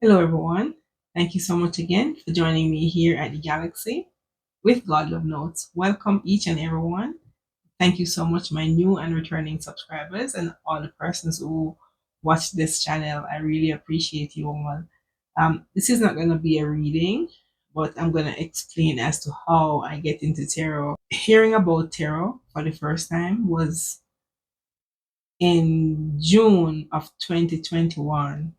Hello, everyone. Thank you so much again for joining me here at the Galaxy with God Love Notes. Welcome, each and everyone. Thank you so much, my new and returning subscribers, and all the persons who watch this channel. I really appreciate you all. This is not going to be a reading, but I'm going to explain as to how I get into tarot. Hearing about tarot for the first time was in June of 2021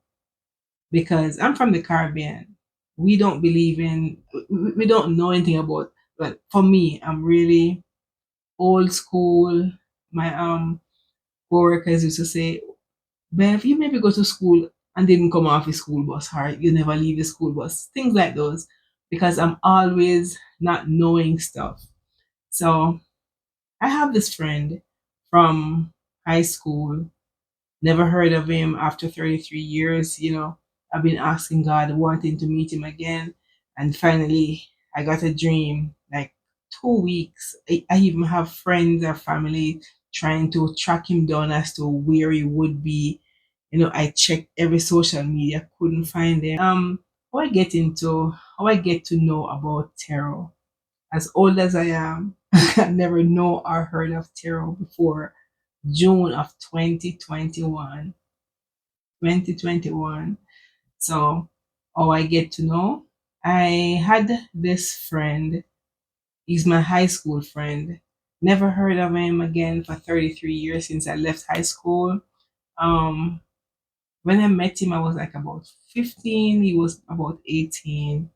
because I'm from the Caribbean. We don't believe in, we don't know anything about, but for me, I'm really old school. My co-workers used to say, Bev, you maybe go to school and didn't come off the school bus, right? You never leave the school bus, things like those, because I'm always not knowing stuff. So I have this friend from high school. Never heard of him after 33 years. I've been asking God, wanting to meet him again. And finally, I got a dream like 2 weeks. I even have friends or family trying to track him down as to where he would be. I checked every social media, couldn't find him. How I get to know about tarot. As old as I am, I never know or heard of tarot before June of 2021. So, how I get to know, I had this friend. He's my high school friend. Never heard of him again for 33 years since I left high school. Um, when I met him, I was like about 15. He was about 18,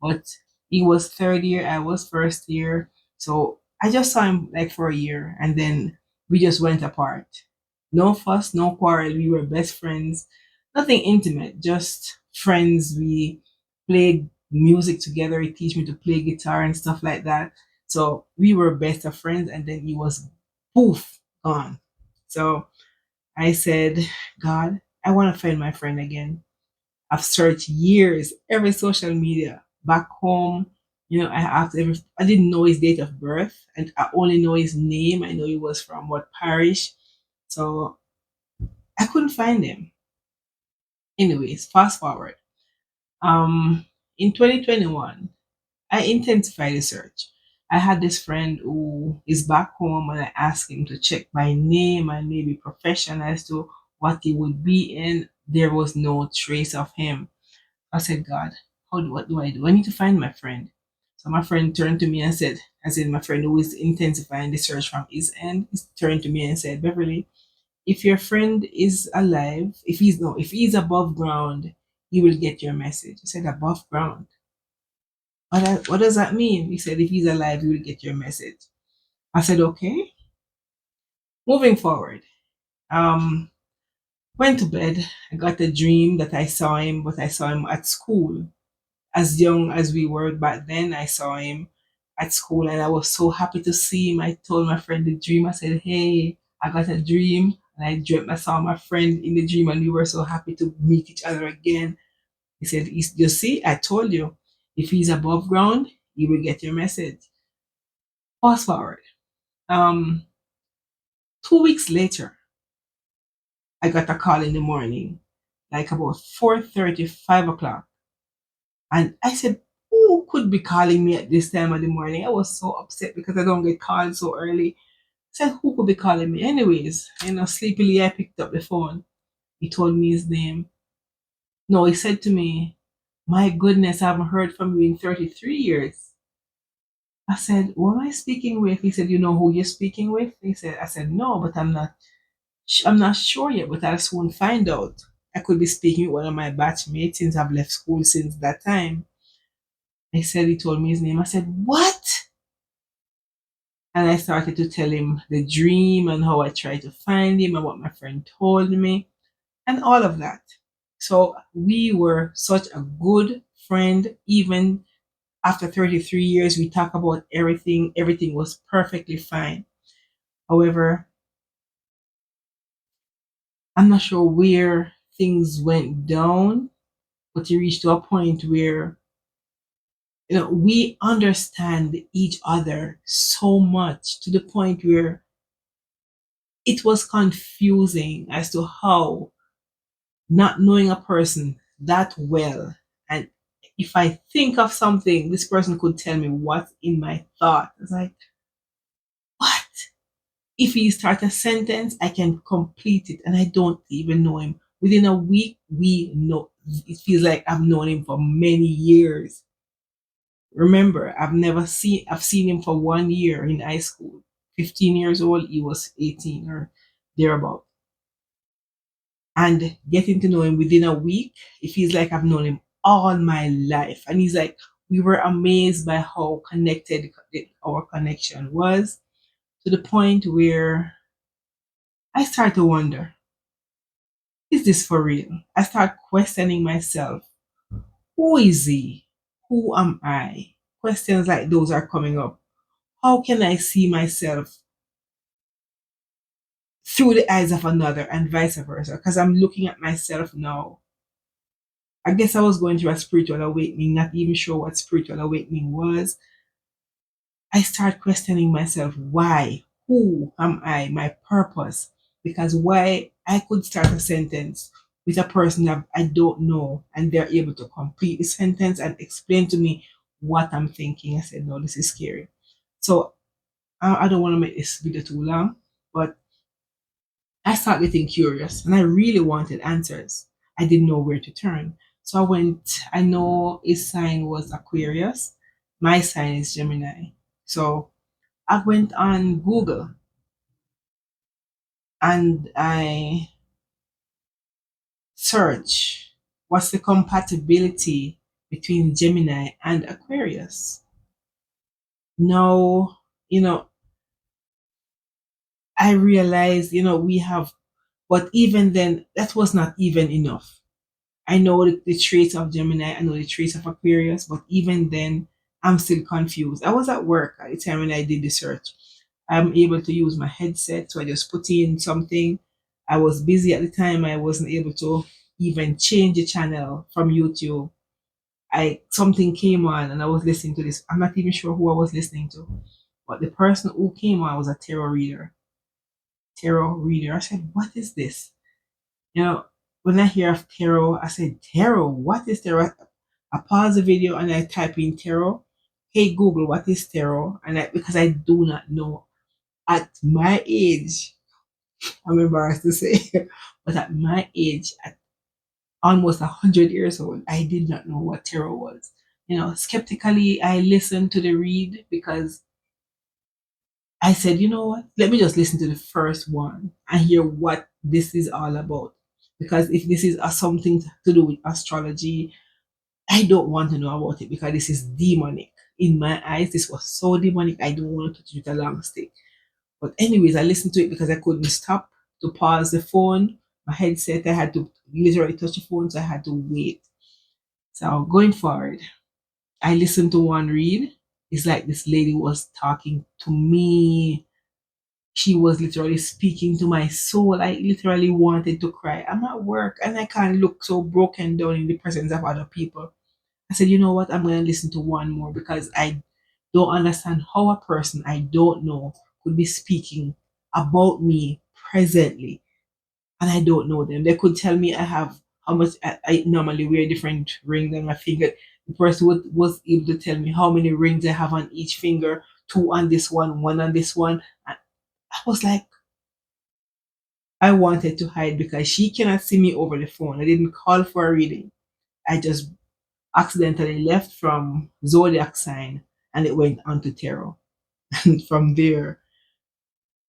but he was third year. I was first year. So I just saw him like for a year, and then we just went apart. No fuss, no quarrel. We were best friends. Nothing intimate, just friends. We played music together. He teach me to play guitar and stuff like that. So we were best of friends, and then he was poof gone. So I said, God, I want to find my friend again. I've searched years, every social media, back home. I asked I didn't know his date of birth, and I only know his name. I know he was from what parish. So I couldn't find him. Anyways, fast forward. Um, in 2021, I intensified the search. I had this friend who is back home, and I asked him to check my name and maybe profession as to what he would be in. There was no trace of him. I said, God, what do I do? I need to find my friend. So my friend turned to me and said, as in my friend who is intensifying the search from his end, turned to me and said, Beverly, if your friend is alive, if he's above ground, he will get your message. I said, above ground. What does that mean? He said, if he's alive, he will get your message. I said, okay. Moving forward. Um, went to bed. I got a dream that I saw him, but I saw him at school. As young as we were back then, I saw him at school and I was so happy to see him. I told my friend the dream. I said, hey, I got a dream. And I dreamt I saw my friend in the dream and we were so happy to meet each other again. He said, you see, I told you, if he's above ground, you will get your message. Fast forward. Um, 2 weeks later, I got a call in the morning, like about 4:30, 5 o'clock. And I said, who could be calling me at this time of the morning? I was so upset because I don't get called so early. I said, who could be calling me? Anyways, sleepily I picked up the phone. He told me his name. No, he said to me, my goodness, I haven't heard from you in 33 years. I said, who am I speaking with? He said, you know who you're speaking with? I said, no, but I'm not sure yet, but I'll soon find out. I could be speaking with one of my batchmates since I've left school since that time. He said he told me his name. I said, what? And I started to tell him the dream and how I tried to find him and what my friend told me and all of that. So we were such a good friend. Even after 33 years, we talk about everything. Everything was perfectly fine. However, I'm not sure where things went down, but he reached to a point where we understand each other so much to the point where it was confusing as to how not knowing a person that well. And if I think of something, this person could tell me what's in my thought. It's like, what? If he start a sentence, I can complete it and I don't even know him. Within a week, we know. It feels like I've known him for many years. Remember, I've seen him for 1 year in high school. 15 years old, he was 18 or thereabout. And getting to know him within a week, it feels like I've known him all my life. And he's like, we were amazed by how connected our connection was, to the point where I start to wonder, is this for real? I start questioning myself. Who is he? Who am I? Questions like those are coming up. How can I see myself through the eyes of another and vice versa? Because I'm looking at myself now. I guess I was going through a spiritual awakening, not even sure what spiritual awakening was. I start questioning myself. Why? Who am I? My purpose? Because why I could start a sentence with a person that I don't know and they're able to complete the sentence and explain to me what I'm thinking. I said, no, this is scary. So I don't want to make this video too long, but I started getting curious and I really wanted answers. I didn't know where to turn. So I know his sign was Aquarius. My sign is Gemini. So I went on Google and I search what's the compatibility between Gemini and Aquarius. Now, you know, I realized, we have, but even then, that was not even enough. I know the traits of Gemini, I know the traits of Aquarius, but even then, I'm still confused. I was at work at the time when I did the search. I'm able to use my headset, so I just put in something. I was busy at the time, I wasn't able to even change the channel from YouTube. I Something came on and I was listening to this. I'm not even sure who I was listening to, but the person who came on was a tarot reader. Tarot reader. I said, "What is this?" You know, when I hear of tarot, I said, "Tarot, what is tarot?" I pause the video and I type in tarot. Hey Google, what is tarot? And because I do not know at my age, I'm embarrassed to say, but at my age, at almost 100 years old, I did not know what tarot was. Skeptically, I listened to the read because I said, you know what? Let me just listen to the first one and hear what this is all about. Because if this is something to do with astrology, I don't want to know about it because this is demonic. In my eyes, this was so demonic, I don't want to touch it with a long stick. But anyways, I listened to it because I couldn't stop to pause the phone. My headset, I had to literally touch the phone, so I had to wait. So going forward, I listened to one read. It's like this lady was talking to me. She was literally speaking to my soul. I literally wanted to cry. I'm at work and I can't look so broken down in the presence of other people. I said, you know what? I'm going to listen to one more because I don't understand how a person I don't know could be speaking about me presently and I don't know them. They could tell me I have how much I normally wear different rings on my finger. The person was able to tell me how many rings I have on each finger, two on this one on this one. And I was like, I wanted to hide because she cannot see me over the phone. I didn't call for a reading. I just accidentally left from zodiac sign and it went on to tarot. And from there,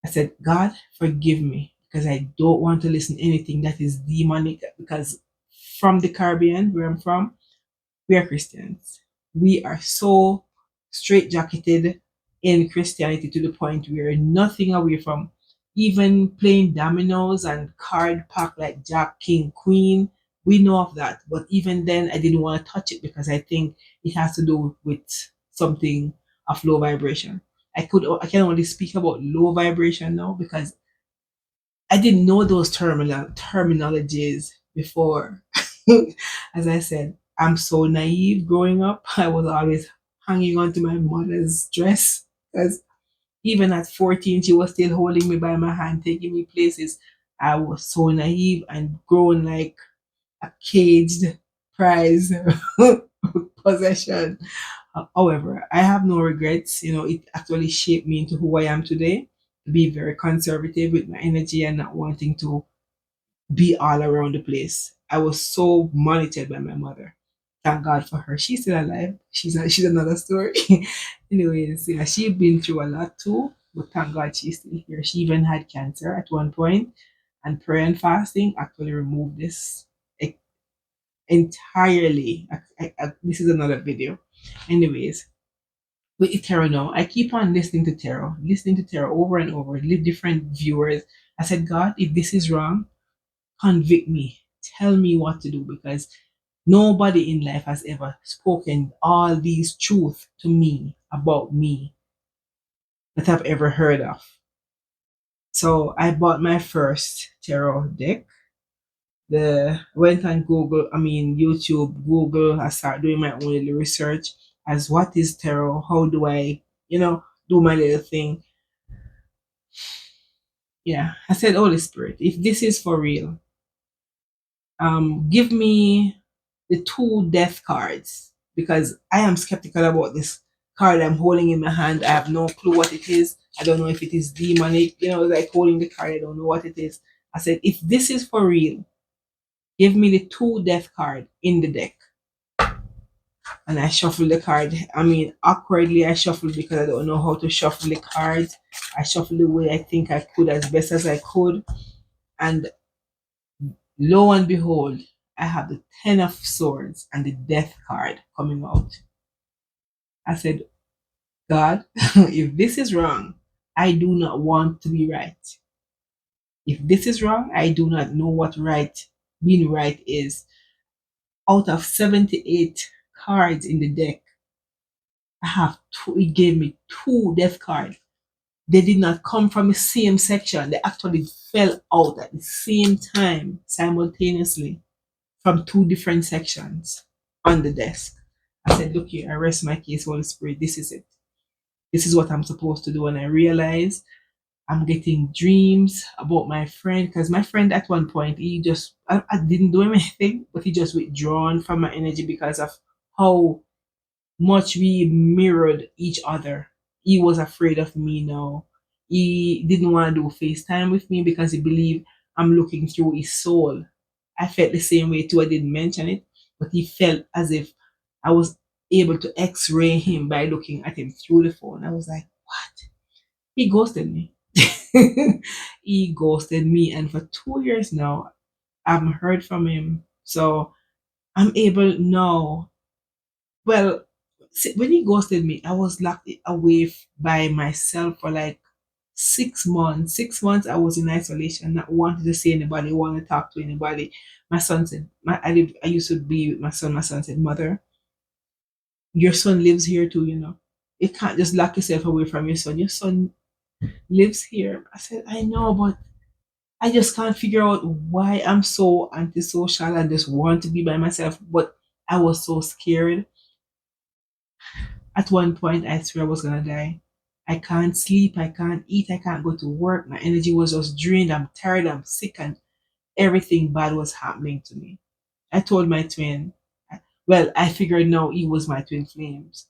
I said, God, forgive me because I don't want to listen to anything that is demonic. Because from the Caribbean, where I'm from, we are Christians. We are so straitjacketed in Christianity to the point where nothing away from even playing dominoes and card pack like Jack, King, Queen. We know of that. But even then, I didn't want to touch it because I think it has to do with something of low vibration. I can only speak about low vibration now because I didn't know those terminologies before. As I said, I'm so naive growing up. I was always hanging on to my mother's dress because even at 14, she was still holding me by my hand, taking me places. I was so naive and grown like a caged. prize possession. However, I have no regrets. It actually shaped me into who I am today. To be very conservative with my energy and not wanting to be all around the place. I was so monitored by my mother. Thank God for her. She's still alive. She's another story. Anyways, yeah, she's been through a lot too, but thank God she's still here. She even had cancer at one point, and prayer and fasting actually removed this e- entirely. This is another video. Anyways, with tarot now, I keep on listening to tarot over and over, different viewers. I said, God, if this is wrong, convict me, tell me what to do, because nobody in life has ever spoken all these truth to me about me that I've ever heard of. So I bought my first tarot deck. The went on Google, I mean YouTube, Google. I started doing my own little research as what is tarot, how do I, do my little thing. Yeah, I said, Holy Spirit, if this is for real, give me the two death cards, because I am skeptical about this card I'm holding in my hand. I have no clue what it is. I don't know if it is demonic, like holding the card. I don't know what it is. I said, if this is for real, give me the two death card in the deck. And I shuffled the card. I mean, awkwardly, I shuffled because I don't know how to shuffle the cards. I shuffled the way I think I could, as best as I could. And lo and behold, I have the Ten of Swords and the Death card coming out. I said, God, if this is wrong, I do not want to be right. If this is wrong, I do not know what being right is. Out of 78 cards in the deck, I have two, it gave me two death cards. They did not come from the same section. They actually fell out at the same time, simultaneously, from two different sections on the desk. I said, look here, I rest my case, Holy Spirit. This is it. This is what I'm supposed to do. And I realize I'm getting dreams about my friend, because my friend at one point, I didn't do anything, but he just withdrawn from my energy because of how much we mirrored each other. He was afraid of me now. He didn't want to do FaceTime with me because he believed I'm looking through his soul. I felt the same way too. I didn't mention it, but he felt as if I was able to x-ray him by looking at him through the phone. I was like, what? He ghosted me. He ghosted me. And for 2 years now, I haven't heard from him. So I'm able now. Well, when he ghosted me, I was locked away by myself for like 6 months. 6 months I was in isolation, not wanting to see anybody, wanting to talk to anybody. My son said, I used to be with my son. My son said, Mother, your son lives here too, you know. You can't just lock yourself away from your son. Your son lives here. I said, I know, but I just can't figure out why I'm so antisocial and just want to be by myself. But I was so scared. At one point, I swear I was gonna die. I can't sleep, I can't eat, I can't go to work. My energy was just drained. I'm tired, I'm sick, and everything bad was happening to me. I told my twin, well, I figured now he was my twin flames.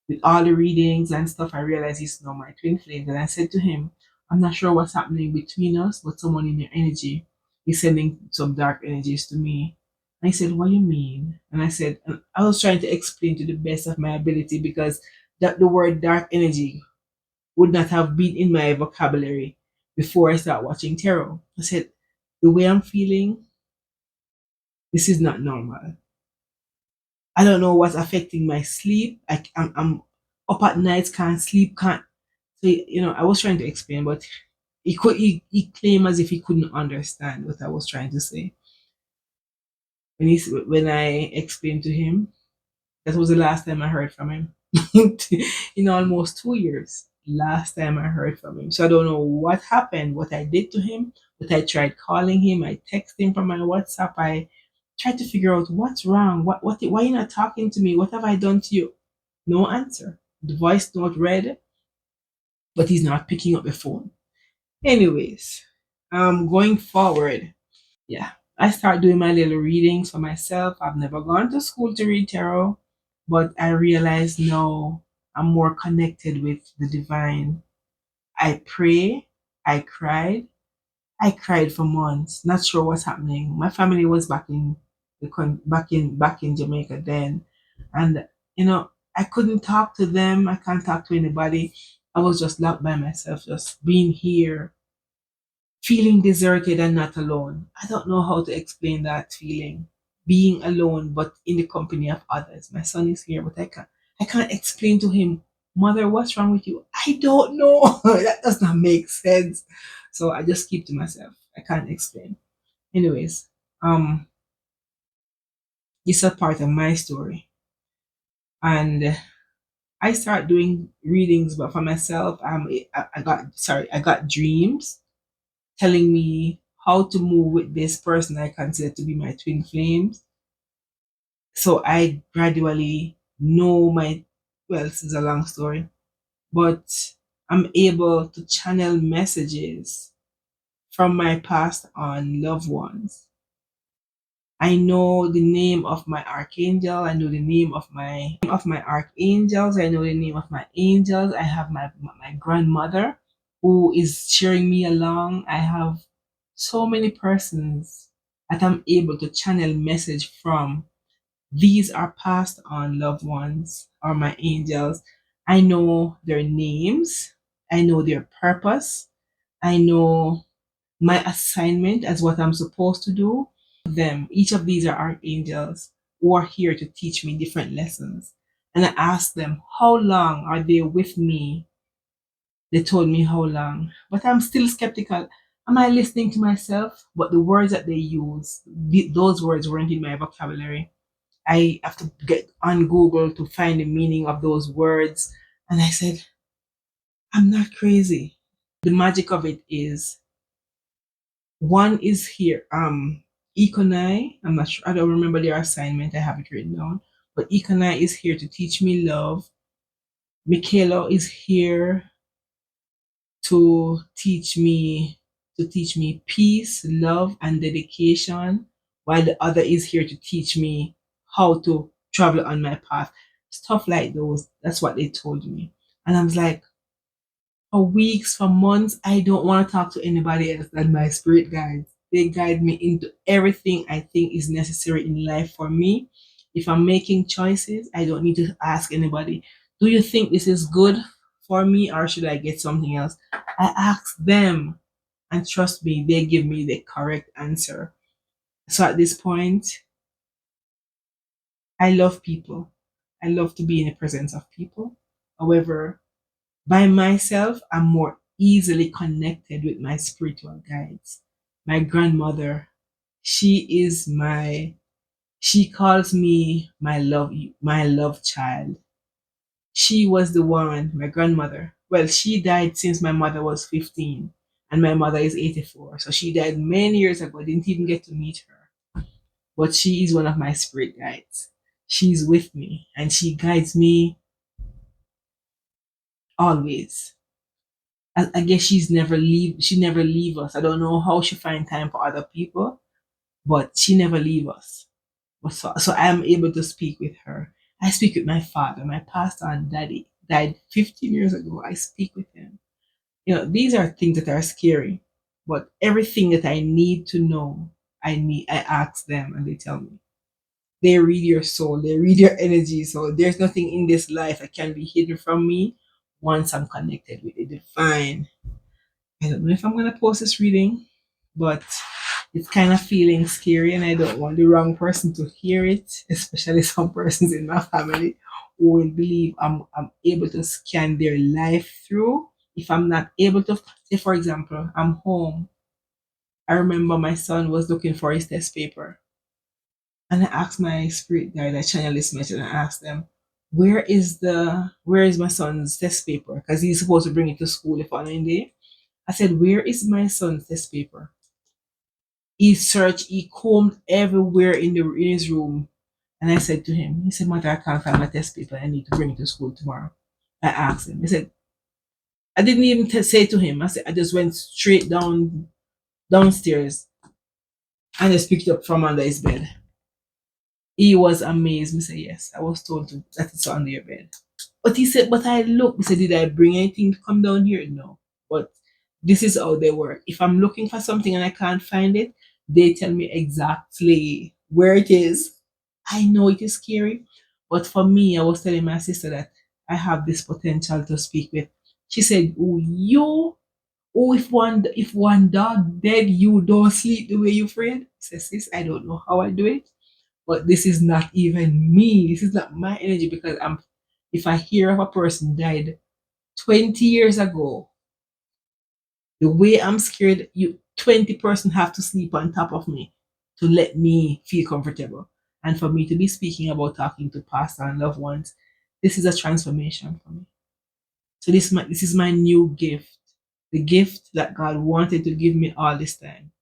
With all the readings and stuff, I realized he's not my twin flame. And I said to him, I'm not sure what's happening between us, but someone in your energy is sending some dark energies to me. And he said, what do you mean? And I said, and I was trying to explain to the best of my ability, because that the word dark energy would not have been in my vocabulary before I start watching tarot. I said, the way I'm feeling, this is not normal. I don't know what's affecting my sleep. I'm up at nights, can't sleep, can't. So I was trying to explain, but he claimed as if he couldn't understand what I was trying to say. When I explained to him, that was the last time I heard from him in almost 2 years. Last time I heard from him, so I don't know what happened, what I did to him. But I tried calling him. I texted him from my WhatsApp. I tried to figure out what's wrong. Why are you not talking to me? What have I done to you? No answer. The voice note read, but he's not picking up the phone. Anyways, going forward. Yeah. I start doing my little readings for myself. I've never gone to school to read tarot, but I realize now I'm more connected with the divine. I pray. I cried. I cried for months, not sure what's happening. My family was back in back in Jamaica then, and you know I couldn't talk to them. I can't talk to anybody. I was just locked by myself, just being here, feeling deserted and not alone. I don't know how to explain that feeling, being alone but in the company of others. My son is here, but I can't explain to him, Mother, what's wrong with you? I don't know. That does not make sense. So I just keep to myself. I can't explain. Anyways, um, it's a part of my story, and I start doing readings, but for myself, I got dreams telling me how to move with this person I consider to be my twin flames. So I gradually know well, this is a long story, but I'm able to channel messages from my past on loved ones. I know the name of my archangel. I know the name of my archangels. I know the name of my angels. I have my grandmother who is cheering me along. I have so many persons that I'm able to channel message from. These are passed on loved ones or my angels. I know their names. I know their purpose. I know my assignment as what I'm supposed to do. Each of these are archangels who are here to teach me different lessons. And I asked them, how long are they with me? They told me how long. But I'm still skeptical. Am I listening to myself? But the words that they use, those words weren't in my vocabulary. I have to get on Google to find the meaning of those words. And I said, I'm not crazy. The magic of it is one is here. Econai, I'm not sure, I don't remember their assignment, I have it written down. But Econai is here to teach me love. Michaela is here to teach me peace, love, and dedication, while the other is here to teach me how to travel on my path. Stuff like those. That's what they told me. And I was like, for weeks, for months, I don't want to talk to anybody else than my spirit guides. They guide me into everything I think is necessary in life for me. If I'm making choices, I don't need to ask anybody, do you think this is good for me or should I get something else? I ask them, and trust me, they give me the correct answer. So at this point, I love people. I love to be in the presence of people. However, by myself, I'm more easily connected with my spiritual guides. My grandmother, she is she calls me my love child. She was the one, my grandmother. Well, she died since my mother was 15 and my mother is 84. So she died many years ago. I didn't even get to meet her. But she is one of my spirit guides. She's with me and she guides me always. I guess she never leave us. I don't know how she find time for other people, but she never leave us. So I am able to speak with her. I speak with my father. My pastor and daddy died 15 years ago. I speak with him. These are things that are scary, but everything that I need to know, I ask them and they tell me. They read your soul, they read your energy. So there's nothing in this life that can be hidden from me once I'm connected with the divine. I don't know if I'm gonna post this reading, but it's kind of feeling scary, and I don't want the wrong person to hear it, especially some persons in my family who will believe I'm able to scan their life through. If I'm not able to, say for example, I'm home. I remember my son was looking for his test paper, and I asked my spirit guide, I channel this message, and I asked them, where is my son's test paper? Because he's supposed to bring it to school the following day. I said, where is my son's test paper? He searched, he combed everywhere in his room. And I said to him, he said, Mother, I can't find my test paper. I need to bring it to school tomorrow. I asked him. He said, I didn't even say to him. I said, I just went straight downstairs. and just picked it up from under his bed. He was amazed. Me say, yes, I was told to, that it's under your bed. But he said, but I looked. He said, did I bring anything to come down here? No. But this is how they work. If I'm looking for something and I can't find it, they tell me exactly where it is. I know it is scary. But for me, I was telling my sister that I have this potential to speak with. She said, oh, you, oh, if one dog dead, you don't sleep the way you afraid. I said, sis, I don't know how I do it, but this is not even me. This is not my energy because if I hear of a person died 20 years ago, the way I'm scared, you 20 person have to sleep on top of me to let me feel comfortable. And for me to be speaking about talking to pastor and loved ones, this is a transformation for me. So this is my new gift. The gift that God wanted to give me all this time.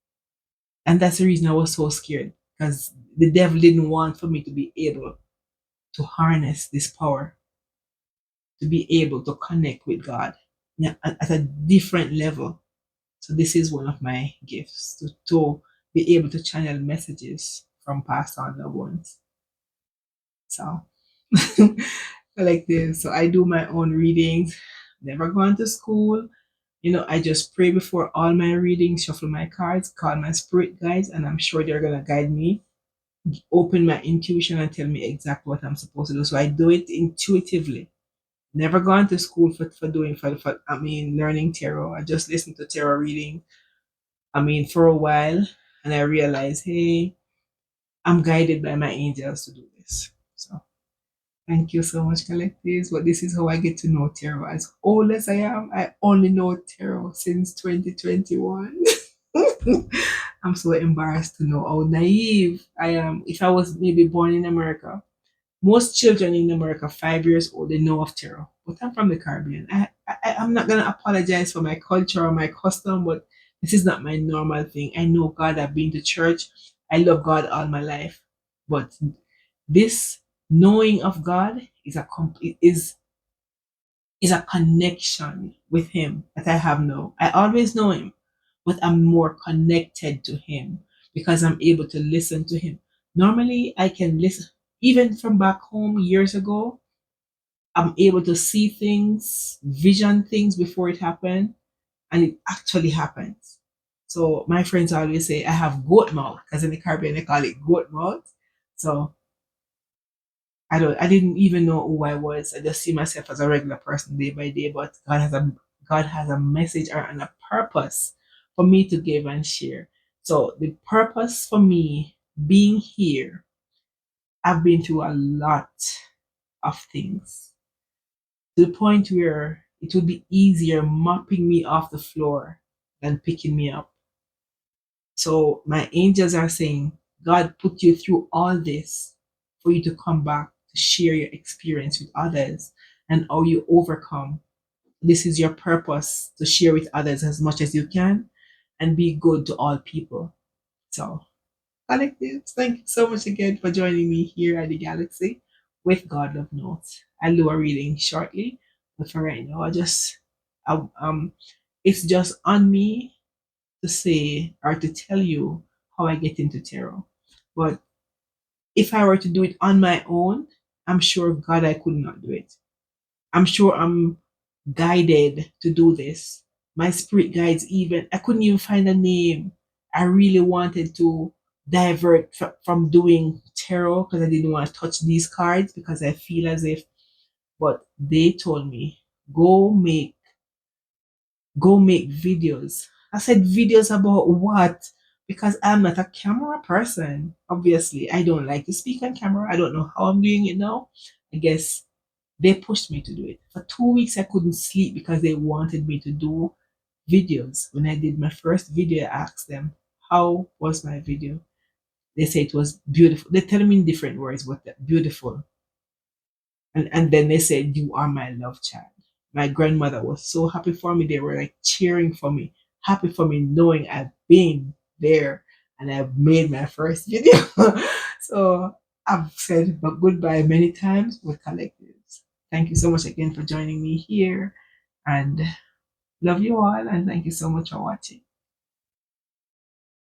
And that's the reason I was so scared. Because the devil didn't want for me to be able to harness this power, to be able to connect with God at a different level. So this is one of my gifts to be able to channel messages from past and loved ones. So I like this. So I do my own readings. Never gone to school. I just pray before all my readings, shuffle my cards, call my spirit guides, and I'm sure they're gonna guide me, open my intuition, and tell me exactly what I'm supposed to do. So I do it intuitively. Never gone to school for doing learning tarot. I just listen to tarot reading. For a while, and I realized, hey, I'm guided by my angels to do this. So thank you so much, collectives. But this is how I get to know tarot. As old as I am, I only know tarot since 2021. I'm so embarrassed to know how naive I am. If I was maybe born in America, most children in America, 5 years old, they know of tarot. But I'm from the Caribbean. I'm not gonna apologize for my culture or my custom, but this is not my normal thing. I know God. I've been to church. I love God all my life, but this knowing of God is a connection with Him that I have now. I always know Him, but I'm more connected to Him because I'm able to listen to Him. Normally, I can listen, even from back home years ago, I'm able to see things, vision things before it happened, and it actually happens. So my friends always say I have goat mouth because in the Caribbean they call it goat mouth. So I didn't even know who I was. I just see myself as a regular person day by day, but God has a message and a purpose for me to give and share. So the purpose for me being here, I've been through a lot of things to the point where it would be easier mopping me off the floor than picking me up. So my angels are saying, God put you through all this for you to come back to share your experience with others and how you overcome. This is your purpose to share with others as much as you can and be good to all people. So, collectives, thank you so much again for joining me here at the Galaxy with God Love Notes. I'll do a reading shortly, but for right now, it's just on me to say or to tell you how I get into tarot. But if I were to do it on my own, I'm sure God I could not do it. I'm sure I'm guided to do this. My spirit guides even I couldn't even find a name. I really wanted to divert from doing tarot because I didn't want to touch these cards because I feel as if but they told me go make go make videos. I said, videos about what? Because I'm not a camera person. Obviously, I don't like to speak on camera. I don't know how I'm doing it now. I guess they pushed me to do it. For 2 weeks, I couldn't sleep because they wanted me to do videos. When I did my first video, I asked them, how was my video? They say it was beautiful. They tell me in different words, but beautiful. And then they said, you are my love child. My grandmother was so happy for me. They were like cheering for me, happy for me, knowing I've been there and I've made my first video. So I've said but goodbye many times with collectives. Thank you so much again for joining me here and love you all and thank you so much for watching.